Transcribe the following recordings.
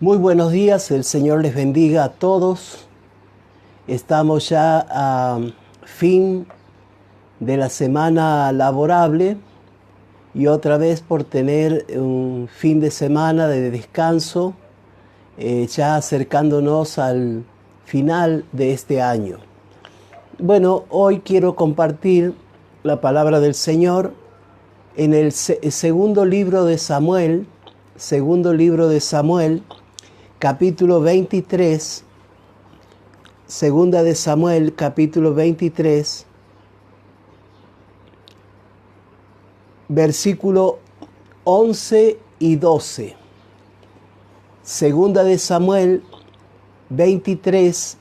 Muy buenos días, el Señor les bendiga a todos. Estamos ya a fin de la semana laborable y otra vez por tener un fin de semana de descanso, ya acercándonos al final de este año. Bueno, hoy quiero compartir la palabra del Señor en el segundo libro de Samuel, capítulo 23, segunda de Samuel, capítulo 23, versículo 11 y 12. Segunda de Samuel 23,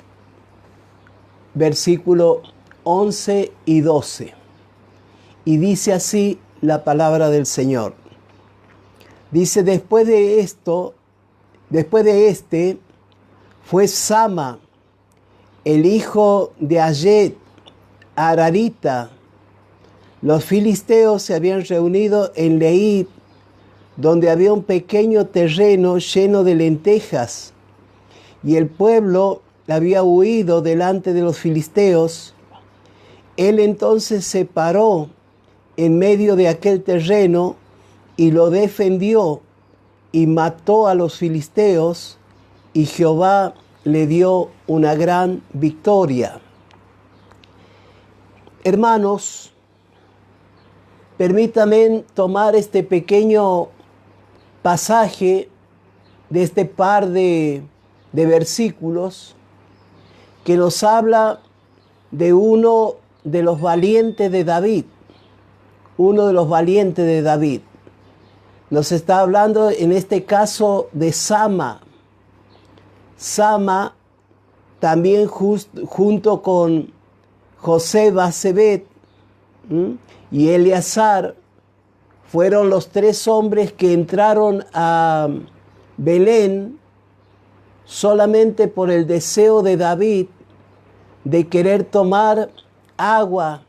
versículo 11 y 12. Y dice así la palabra del Señor. Dice, después de este, fue Sama, el hijo de Ayed, Ararita. Los filisteos se habían reunido en Leí, donde había un pequeño terreno lleno de lentejas, y el pueblo había huido delante de los filisteos. Él entonces se paró en medio de aquel terreno y lo defendió y mató a los filisteos, y Jehová le dio una gran victoria. Hermanos, permítanme tomar este pequeño pasaje de este par de versículos que nos habla de uno de los valientes de David. Nos está hablando en este caso de Sama. Sama, también junto con José Basebet y Eleazar, fueron los tres hombres que entraron a Belén solamente por el deseo de David de querer tomar agua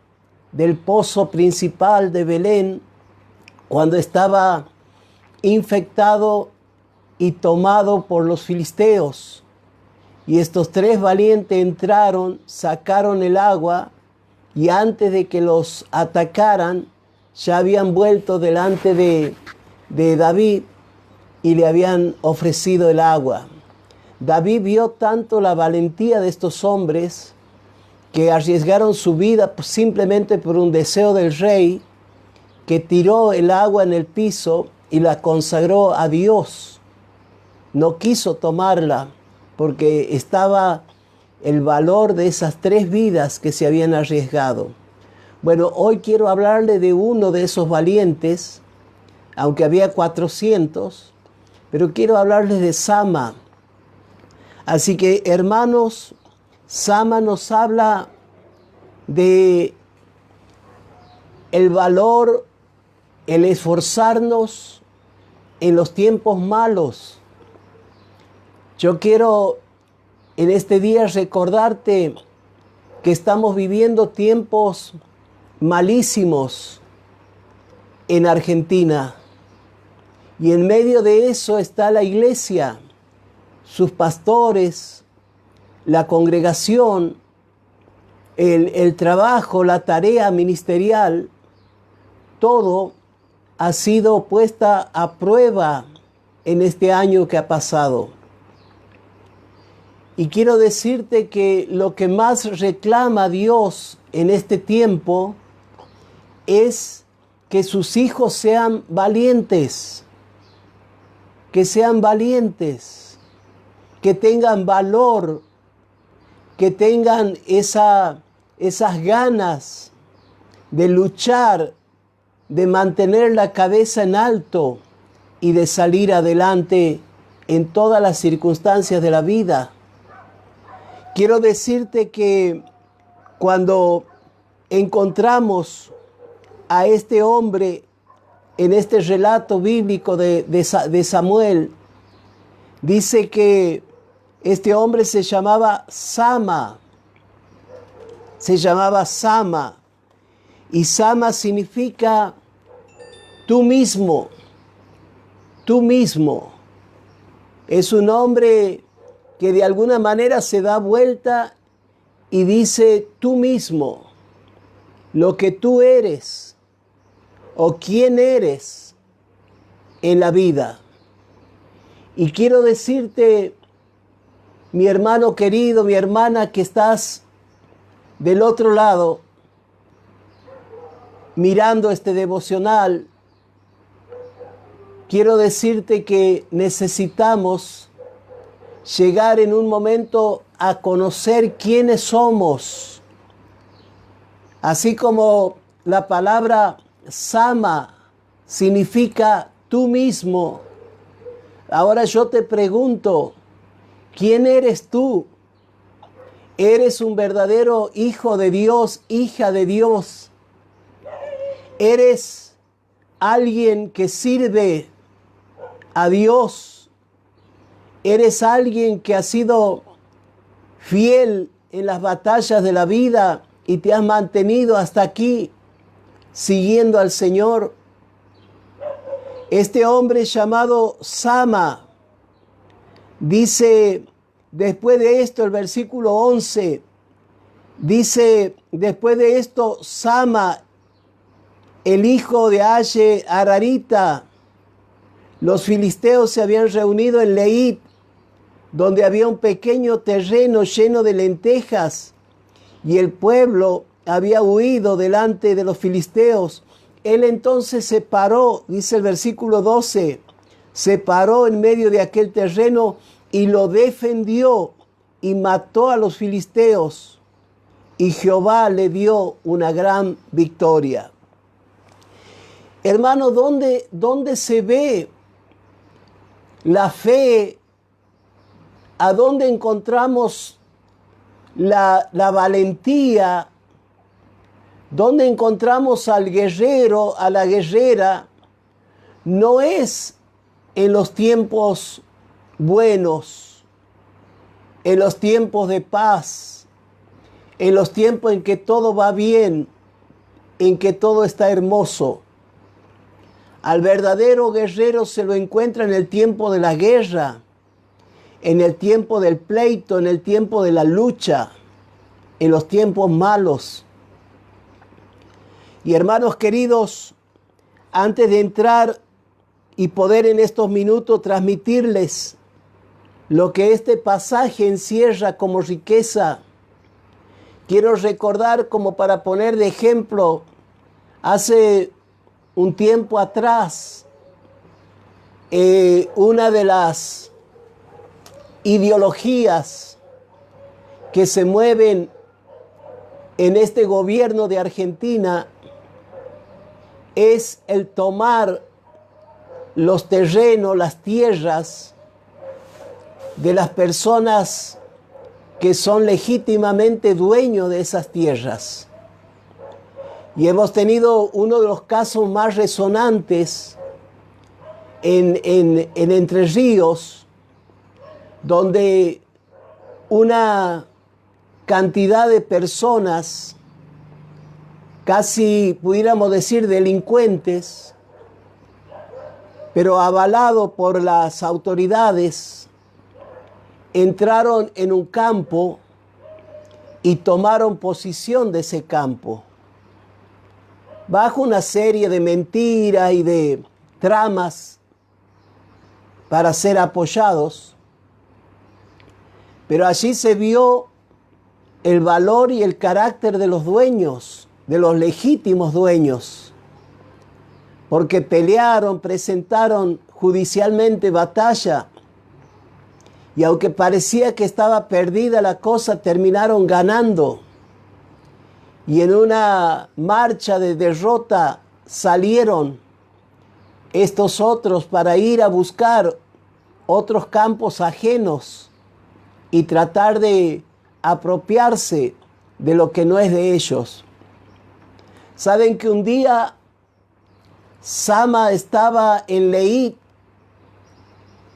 del pozo principal de Belén cuando estaba infectado y tomado por los filisteos. Y estos tres valientes entraron, sacaron el agua, y antes de que los atacaran, ya habían vuelto delante de David y le habían ofrecido el agua. David vio tanto la valentía de estos hombres que arriesgaron su vida simplemente por un deseo del rey, que tiró el agua en el piso y la consagró a Dios. No quiso tomarla porque estaba el valor de esas tres vidas que se habían arriesgado. Bueno, hoy quiero hablarle de uno de esos valientes, aunque había 400, pero quiero hablarles de Sama. Así que, hermanos, Sama nos habla de el valor, el esforzarnos en los tiempos malos. Yo quiero en este día recordarte que estamos viviendo tiempos malísimos en Argentina, y en medio de eso está la iglesia, sus pastores, la congregación, el trabajo, la tarea ministerial. Todo ha sido puesta a prueba en este año que ha pasado. Y quiero decirte que lo que más reclama Dios en este tiempo es que sus hijos sean valientes, que tengan valor, que tengan esas ganas de luchar, de mantener la cabeza en alto y de salir adelante en todas las circunstancias de la vida. Quiero decirte que cuando encontramos a este hombre en este relato bíblico de Samuel, dice que este hombre se llamaba Sama. Y Sama significa tú mismo. Es un hombre que de alguna manera se da vuelta y dice tú mismo, lo que tú eres o quién eres en la vida. Y quiero decirte, mi hermano querido, mi hermana que estás del otro lado, mirando este devocional, quiero decirte que necesitamos llegar en un momento a conocer quiénes somos. Así como la palabra sama significa tú mismo. Ahora yo te pregunto, ¿quién eres tú? ¿Eres un verdadero hijo de Dios, hija de Dios? ¿Eres alguien que sirve a Dios? ¿Eres alguien que ha sido fiel en las batallas de la vida y te has mantenido hasta aquí siguiendo al Señor? Este hombre llamado Sama dice, después de esto, el versículo 11, dice, después de esto, Sama, el hijo de Ashe Ararita, los filisteos se habían reunido en Leit, donde había un pequeño terreno lleno de lentejas, y el pueblo había huido delante de los filisteos. Él entonces se paró, dice el versículo 12, se paró en medio de aquel terreno y lo defendió y mató a los filisteos, y Jehová le dio una gran victoria. Hermano, ¿dónde se ve la fe? ¿A dónde encontramos la valentía? ¿Dónde encontramos al guerrero, a la guerrera? No es en los tiempos buenos, en los tiempos de paz, en los tiempos en que todo va bien, en que todo está hermoso. Al verdadero guerrero se lo encuentra en el tiempo de la guerra, en el tiempo del pleito, en el tiempo de la lucha, en los tiempos malos. Y hermanos queridos, antes de entrar y poder en estos minutos transmitirles lo que este pasaje encierra como riqueza, quiero recordar, como para poner de ejemplo, hace un tiempo atrás, una de las ideologías que se mueven en este gobierno de Argentina es el tomar los terrenos, las tierras de las personas que son legítimamente dueños de esas tierras. Y hemos tenido uno de los casos más resonantes en Entre Ríos, donde una cantidad de personas, casi pudiéramos decir delincuentes, pero avalado por las autoridades, entraron en un campo y tomaron posesión de ese campo, bajo una serie de mentiras y de tramas para ser apoyados. Pero allí se vio el valor y el carácter de los dueños, de los legítimos dueños, porque pelearon, presentaron judicialmente batalla, y aunque parecía que estaba perdida la cosa, terminaron ganando. Y en una marcha de derrota salieron estos otros para ir a buscar otros campos ajenos y tratar de apropiarse de lo que no es de ellos. Saben que un día Sama estaba en Leit,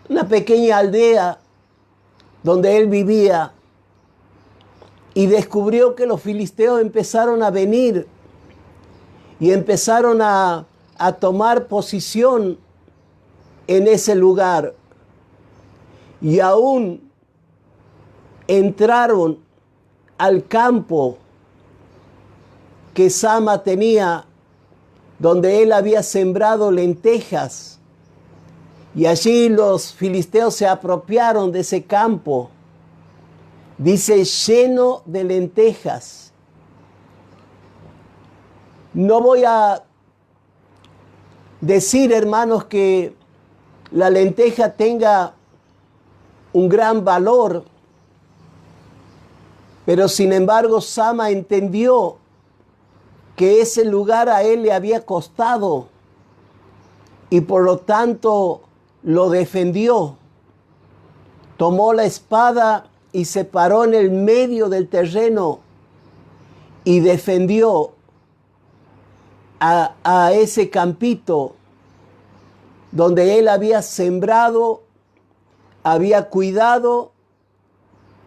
una pequeña aldea donde él vivía, y descubrió que los filisteos empezaron a venir y empezaron a tomar posición en ese lugar. y aún entraron al campo que Sama tenía, donde él había sembrado lentejas. Y allí los filisteos se apropiaron de ese campo. Dice, lleno de lentejas. No voy a decir, hermanos, que la lenteja tenga un gran valor, pero sin embargo Sama entendió que ese lugar a él le había costado y por lo tanto lo defendió. Tomó la espada y se paró en el medio del terreno y defendió a ese campito donde él había sembrado, había cuidado,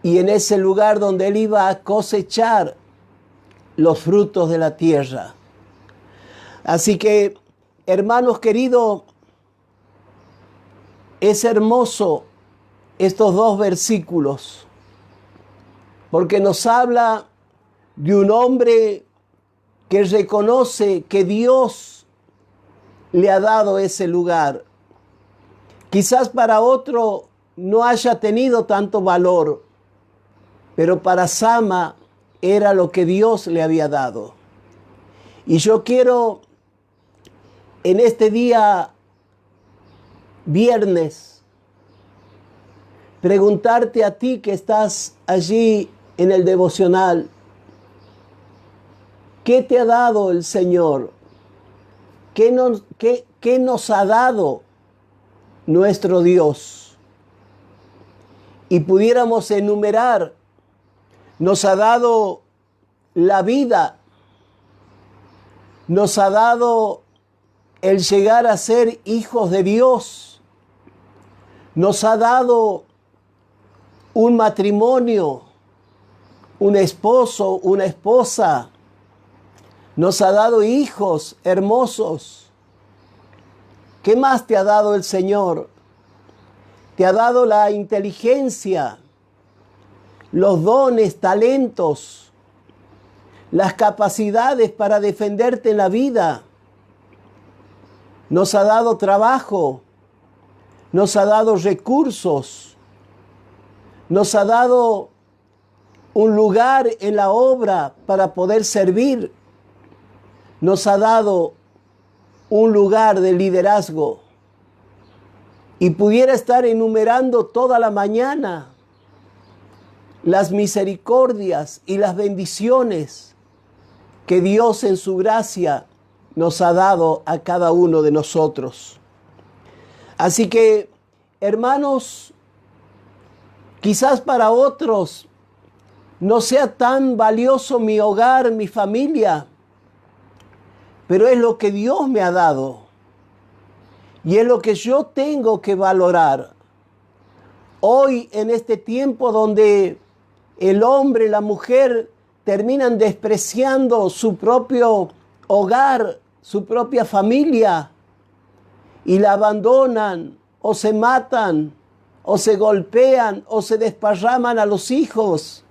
y en ese lugar donde él iba a cosechar los frutos de la tierra. Así que, hermanos queridos, es hermoso estos dos versículos, porque nos habla de un hombre que reconoce que Dios le ha dado ese lugar. Quizás para otro no haya tenido tanto valor, pero para Sama era lo que Dios le había dado. Y yo quiero en este día viernes preguntarte a ti que estás allí en el devocional, ¿qué te ha dado el Señor? ¿Qué nos ha dado nuestro Dios? Y pudiéramos enumerar, nos ha dado la vida, nos ha dado el llegar a ser hijos de Dios, nos ha dado un matrimonio, un esposo, una esposa, nos ha dado hijos hermosos. ¿Qué más te ha dado el Señor? Te ha dado la inteligencia, los dones, talentos, las capacidades para defenderte en la vida. Nos ha dado trabajo, nos ha dado recursos, nos ha dado un lugar en la obra para poder servir, nos ha dado un lugar de liderazgo. Y pudiera estar enumerando toda la mañana las misericordias y las bendiciones que Dios en su gracia nos ha dado a cada uno de nosotros. Así que, hermanos, quizás para otros no sea tan valioso mi hogar, mi familia, pero es lo que Dios me ha dado y es lo que yo tengo que valorar. Hoy, en este tiempo donde el hombre y la mujer terminan despreciando su propio hogar, su propia familia, y la abandonan, o se matan, o se golpean, o se desparraman a los hijos,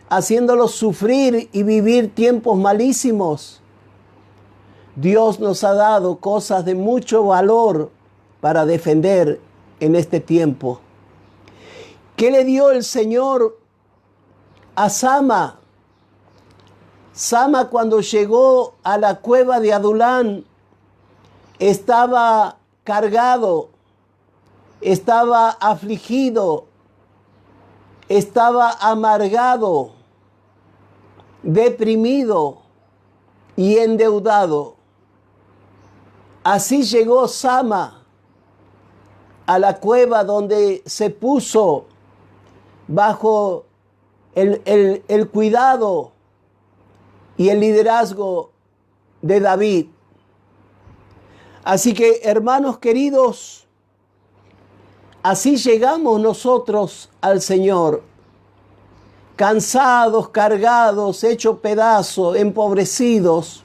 haciéndolos sufrir y vivir tiempos malísimos. Dios nos ha dado cosas de mucho valor para defender en este tiempo. ¿Qué le dio el Señor a Sama? Sama, cuando llegó a la cueva de Adulán, estaba cargado, estaba afligido, estaba amargado, deprimido y endeudado. Así llegó Sama a la cueva donde se puso bajo el cuidado y el liderazgo de David. Así que, hermanos queridos, así llegamos nosotros al Señor, cansados, cargados, hechos pedazos, empobrecidos,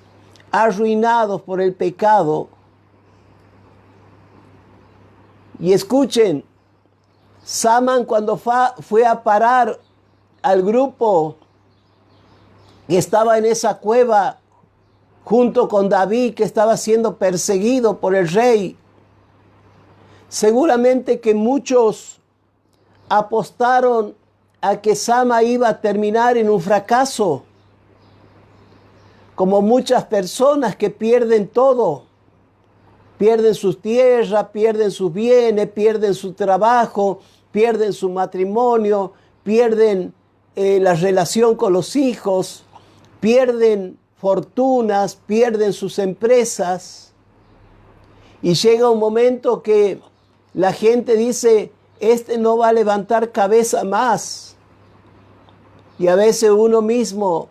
arruinados por el pecado. Y escuchen, Saman cuando fue a parar al grupo que estaba en esa cueva junto con David, que estaba siendo perseguido por el rey, seguramente que muchos apostaron a que Sama iba a terminar en un fracaso, como muchas personas que pierden todo, pierden sus tierras, pierden sus bienes, pierden su trabajo, pierden su matrimonio, pierden la relación con los hijos, pierden fortunas, pierden sus empresas. Y llega un momento que la gente dice, este no va a levantar cabeza más. Y a veces uno mismo,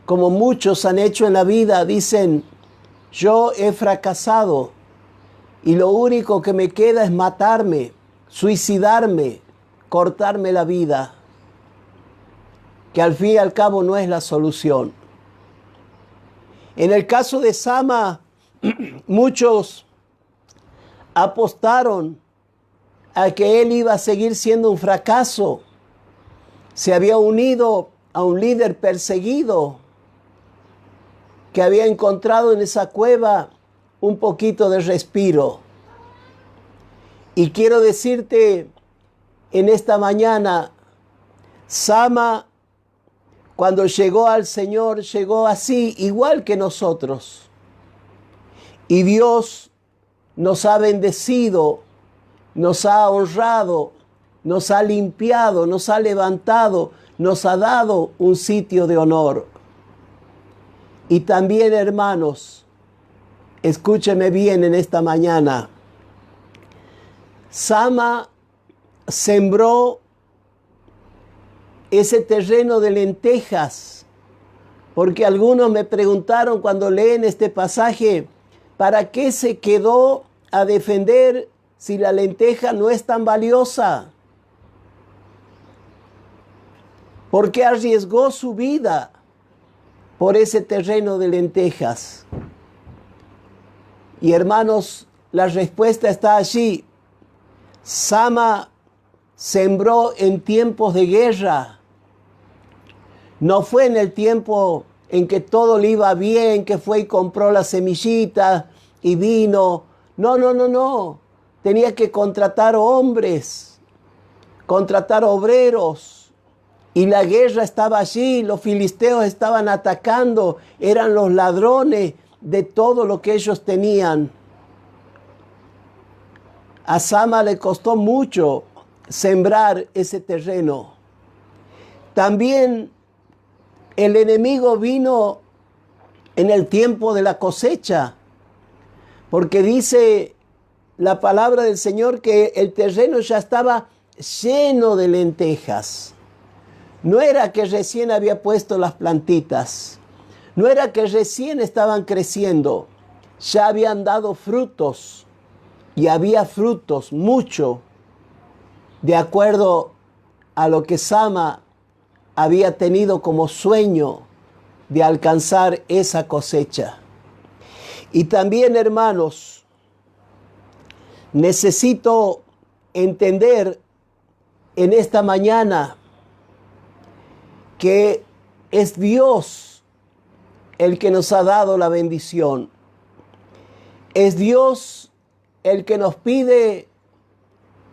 como muchos han hecho en la vida, dicen, yo he fracasado y lo único que me queda es matarme, suicidarme, cortarme la vida, que al fin y al cabo no es la solución. En el caso de Sama, muchos apostaron a que él iba a seguir siendo un fracaso. Se había unido a un líder perseguido que había encontrado en esa cueva un poquito de respiro. Y quiero decirte en esta mañana, Sama, cuando llegó al Señor, llegó así, igual que nosotros. Y Dios nos ha bendecido, nos ha honrado, nos ha limpiado, nos ha levantado, nos ha dado un sitio de honor. Y también, hermanos, escúcheme bien en esta mañana. Sama sembró ese terreno de lentejas, porque algunos me preguntaron cuando leen este pasaje, ¿para qué se quedó a defender si la lenteja no es tan valiosa? ¿Por qué arriesgó su vida por ese terreno de lentejas? Y hermanos, la respuesta está allí. Sama sembró en tiempos de guerra. No fue en el tiempo en que todo le iba bien, que fue y compró la semillita y vino. No. Tenía que contratar hombres, contratar obreros. Y la guerra estaba allí, los filisteos estaban atacando, eran los ladrones de todo lo que ellos tenían. A Sama le costó mucho sembrar ese terreno. También el enemigo vino en el tiempo de la cosecha, porque dice la palabra del Señor que el terreno ya estaba lleno de lentejas. No era que recién había puesto las plantitas, no era que recién estaban creciendo, ya habían dado frutos y había frutos, mucho, de acuerdo a lo que Sama había tenido como sueño de alcanzar esa cosecha. Y también, hermanos, necesito entender en esta mañana que es Dios el que nos ha dado la bendición. Es Dios el que nos pide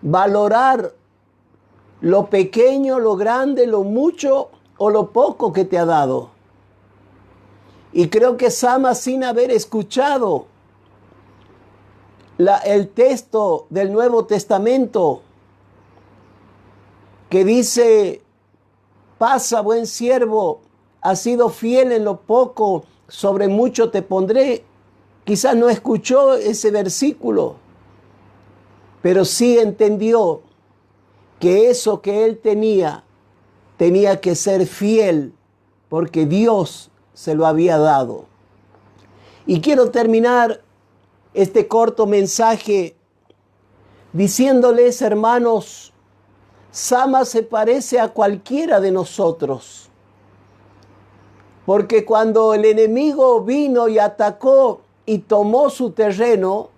valorar lo pequeño, lo grande, lo mucho o lo poco que te ha dado. Y creo que Sama, sin haber escuchado el texto del Nuevo Testamento que dice, pasa, buen siervo, has sido fiel en lo poco, sobre mucho te pondré. Quizás no escuchó ese versículo, pero sí entendió que eso que él tenía que ser fiel, porque Dios se lo había dado. Y quiero terminar este corto mensaje diciéndoles, hermanos, Sama se parece a cualquiera de nosotros. Porque cuando el enemigo vino y atacó y tomó su terreno,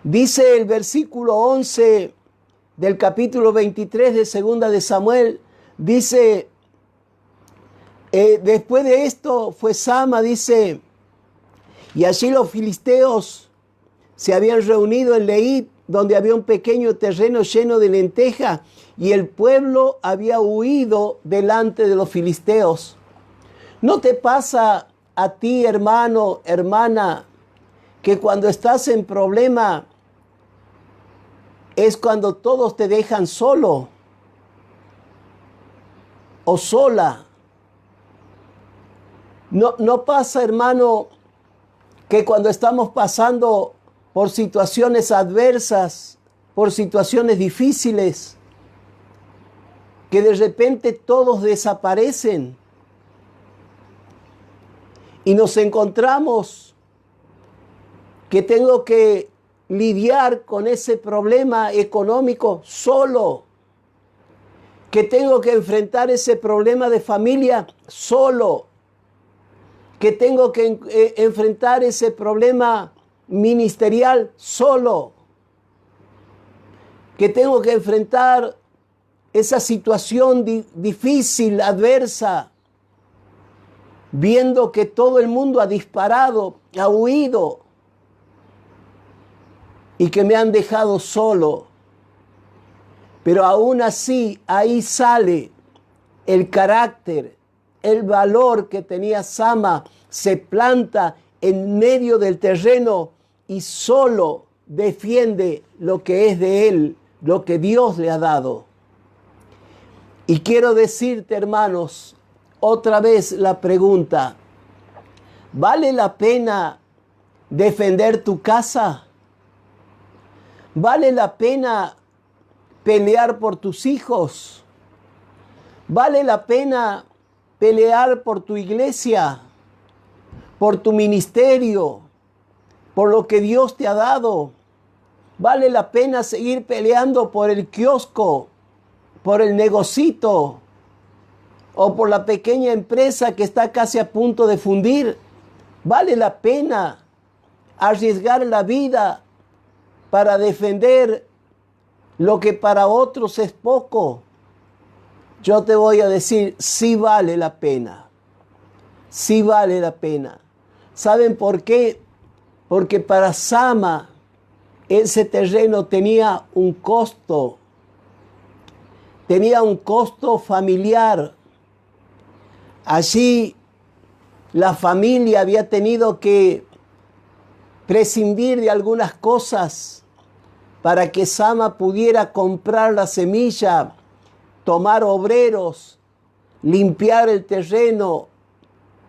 dice el versículo 11, del capítulo 23 de Segunda de Samuel, dice, después de esto fue Sama, dice, y allí los filisteos se habían reunido en Leí, donde había un pequeño terreno lleno de lentejas, y el pueblo había huido delante de los filisteos. ¿No te pasa a ti, hermano, hermana, que cuando estás en problema es cuando todos te dejan solo o sola? ¿No pasa, hermano, que cuando estamos pasando por situaciones adversas, por situaciones difíciles, que de repente todos desaparecen y nos encontramos que tengo que lidiar con ese problema económico solo, que tengo que enfrentar ese problema de familia solo, que tengo que enfrentar ese problema ministerial solo, que tengo que enfrentar esa situación difícil, adversa, viendo que todo el mundo ha disparado, ha huido y que me han dejado solo. Pero aún así, ahí sale el carácter, el valor que tenía Sama, se planta en medio del terreno y solo defiende lo que es de él, lo que Dios le ha dado. Y quiero decirte, hermanos, otra vez la pregunta, ¿vale la pena defender tu casa? ¿Vale la pena pelear por tus hijos? ¿Vale la pena pelear por tu iglesia, por tu ministerio, por lo que Dios te ha dado? ¿Vale la pena seguir peleando por el kiosco, por el negocito o por la pequeña empresa que está casi a punto de fundir? ¿Vale la pena arriesgar la vida para defender lo que para otros es poco? Yo te voy a decir, sí vale la pena. Sí vale la pena. ¿Saben por qué? Porque para Sama ese terreno tenía un costo familiar. Allí la familia había tenido que prescindir de algunas cosas para que Sama pudiera comprar la semilla, tomar obreros, limpiar el terreno,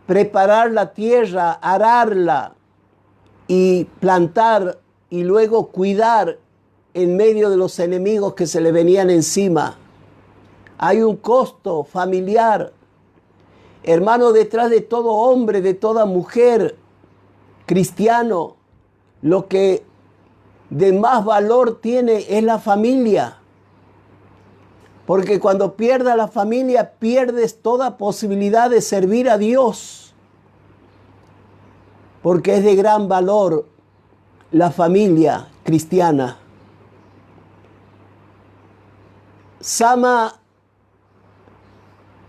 preparar la tierra, ararla y plantar y luego cuidar en medio de los enemigos que se le venían encima. Hay un costo familiar. Hermano, detrás de todo hombre, de toda mujer cristiano, lo que de más valor tiene es la familia. Porque cuando pierdas la familia, pierdes toda posibilidad de servir a Dios. Porque es de gran valor la familia cristiana. Sama,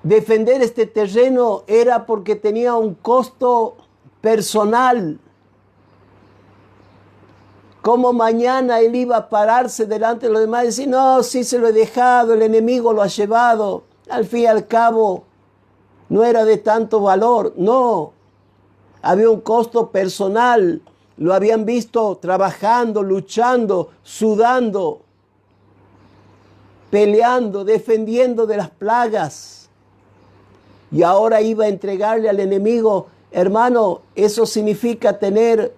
defender este terreno era porque tenía un costo personal. Como mañana él iba a pararse delante de los demás y decir, no, sí se lo he dejado, el enemigo lo ha llevado. Al fin y al cabo, no era de tanto valor. No, había un costo personal. Lo habían visto trabajando, luchando, sudando, peleando, defendiendo de las plagas. Y ahora iba a entregarle al enemigo. Hermano, eso significa tener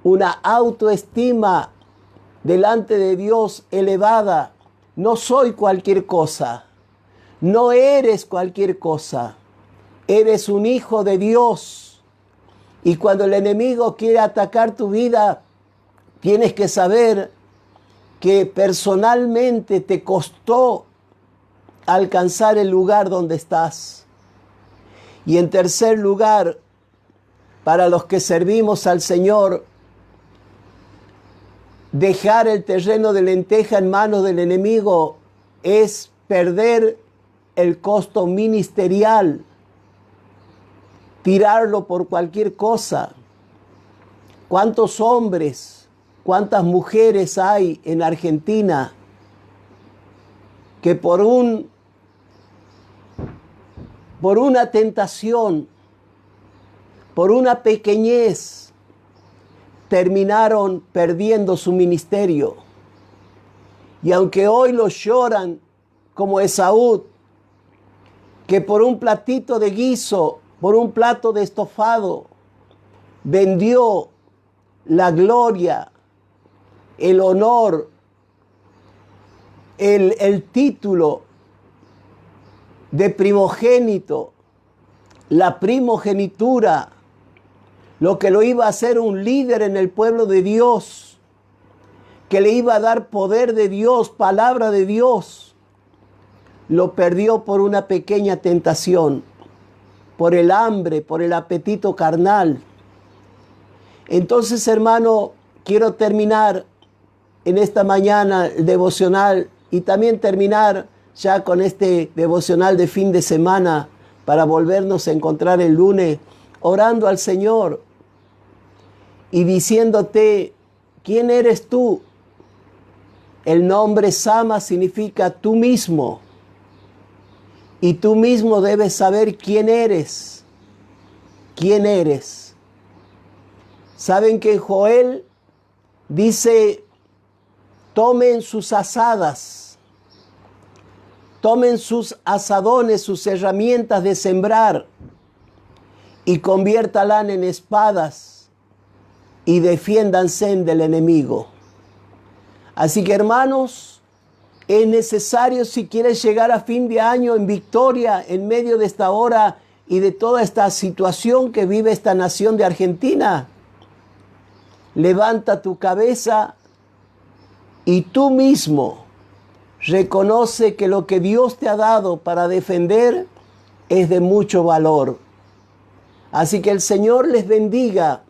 una autoestima delante de Dios elevada. No soy cualquier cosa. No eres cualquier cosa. Eres un hijo de Dios. Y cuando el enemigo quiere atacar tu vida, tienes que saber que personalmente te costó alcanzar el lugar donde estás. Y en tercer lugar, para los que servimos al Señor, Dejar el terreno de lenteja en manos del enemigo es perder el costo ministerial, tirarlo por cualquier cosa. ¿Cuántos hombres, cuántas mujeres hay en Argentina que por una tentación, por una pequeñez, terminaron perdiendo su ministerio? Y aunque hoy lo lloran como Esaú, que por un platito de guiso, por un plato de estofado, vendió la gloria, el honor, el título de primogénito, la primogenitura, lo que lo iba a hacer un líder en el pueblo de Dios, que le iba a dar poder de Dios, palabra de Dios, lo perdió por una pequeña tentación, por el hambre, por el apetito carnal. Entonces, hermano, quiero terminar en esta mañana el devocional y también terminar ya con este devocional de fin de semana para volvernos a encontrar el lunes, orando al Señor y diciéndote, ¿quién eres tú? El nombre Sama significa tú mismo. Y tú mismo debes saber quién eres. ¿Quién eres? Saben que Joel dice, tomen sus asadas, tomen sus asadones, sus herramientas de sembrar y conviértalas en espadas y defiéndanse del enemigo. Así que, hermanos, es necesario, si quieres llegar a fin de año en victoria en medio de esta hora y de toda esta situación que vive esta nación de Argentina, levanta tu cabeza y tú mismo reconoce que lo que Dios te ha dado para defender es de mucho valor. Así que el Señor les bendiga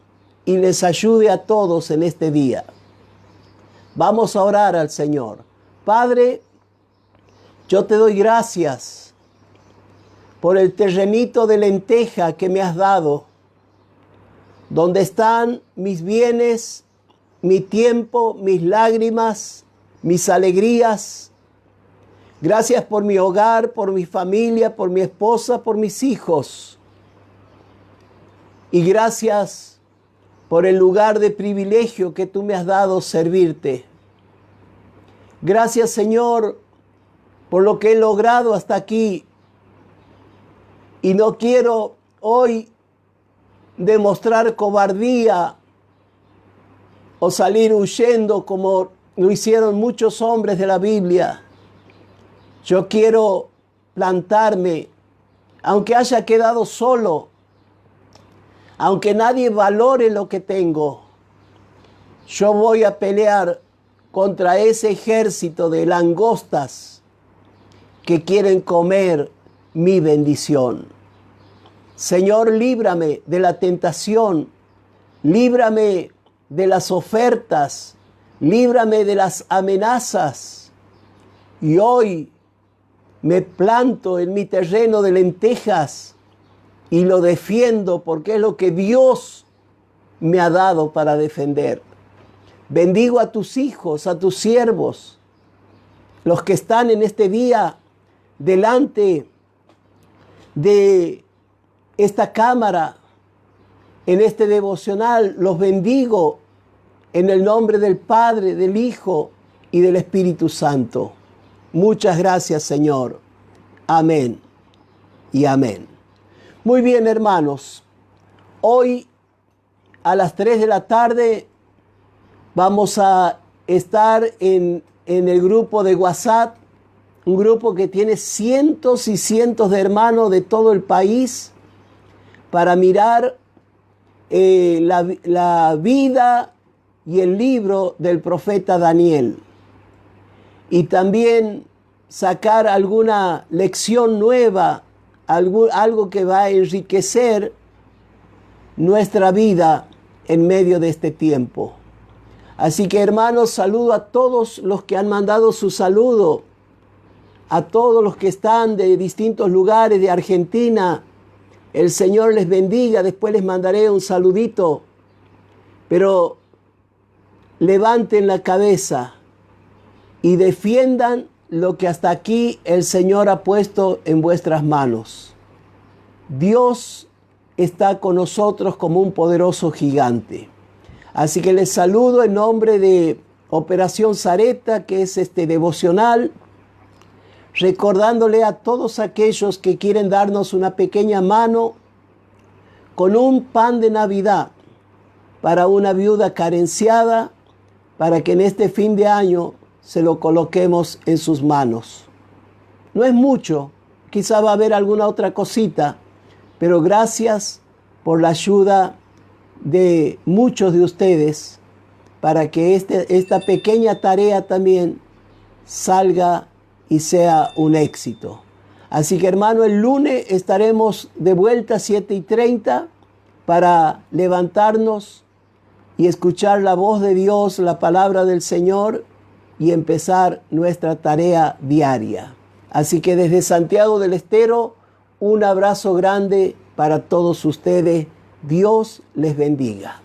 y les ayude a todos en este día. Vamos a orar al Señor. Padre, yo te doy gracias por el terrenito de lenteja que me has dado, donde están mis bienes, mi tiempo, mis lágrimas, mis alegrías. Gracias por mi hogar, por mi familia, por mi esposa, por mis hijos. Y gracias por el lugar de privilegio que tú me has dado servirte. Gracias, Señor, por lo que he logrado hasta aquí. Y no quiero hoy demostrar cobardía o salir huyendo como lo hicieron muchos hombres de la Biblia. Yo quiero plantarme, aunque haya quedado solo, aunque nadie valore lo que tengo. Yo voy a pelear contra ese ejército de langostas que quieren comer mi bendición. Señor, líbrame de la tentación, líbrame de las ofertas, líbrame de las amenazas. Y hoy me planto en mi terreno de lentejas y lo defiendo porque es lo que Dios me ha dado para defender. Bendigo a tus hijos, a tus siervos, los que están en este día delante de esta cámara, en este devocional. Los bendigo en el nombre del Padre, del Hijo y del Espíritu Santo. Muchas gracias, Señor. Amén y amén. Muy bien, hermanos. Hoy a las 3 de la tarde vamos a estar en el grupo de WhatsApp, un grupo que tiene cientos y cientos de hermanos de todo el país para mirar la vida y el libro del profeta Daniel. Y también sacar alguna lección nueva, algo que va a enriquecer nuestra vida en medio de este tiempo. Así que hermanos, saludo a todos los que han mandado su saludo, a todos los que están de distintos lugares de Argentina. El Señor les bendiga, después les mandaré un saludito, pero levanten la cabeza y defiendan lo que hasta aquí el Señor ha puesto en vuestras manos. Dios está con nosotros como un poderoso gigante. Así que les saludo en nombre de Operación Zareta, que es este devocional, recordándole a todos aquellos que quieren darnos una pequeña mano con un pan de Navidad para una viuda carenciada, para que en este fin de año se lo coloquemos en sus manos. No es mucho, quizá va a haber alguna otra cosita, pero gracias por la ayuda de muchos de ustedes para que esta pequeña tarea también salga y sea un éxito. Así que hermano, el lunes estaremos de vuelta a 7:30 para levantarnos y escuchar la voz de Dios, la palabra del Señor y empezar nuestra tarea diaria. Así que desde Santiago del Estero, un abrazo grande para todos ustedes. Dios les bendiga.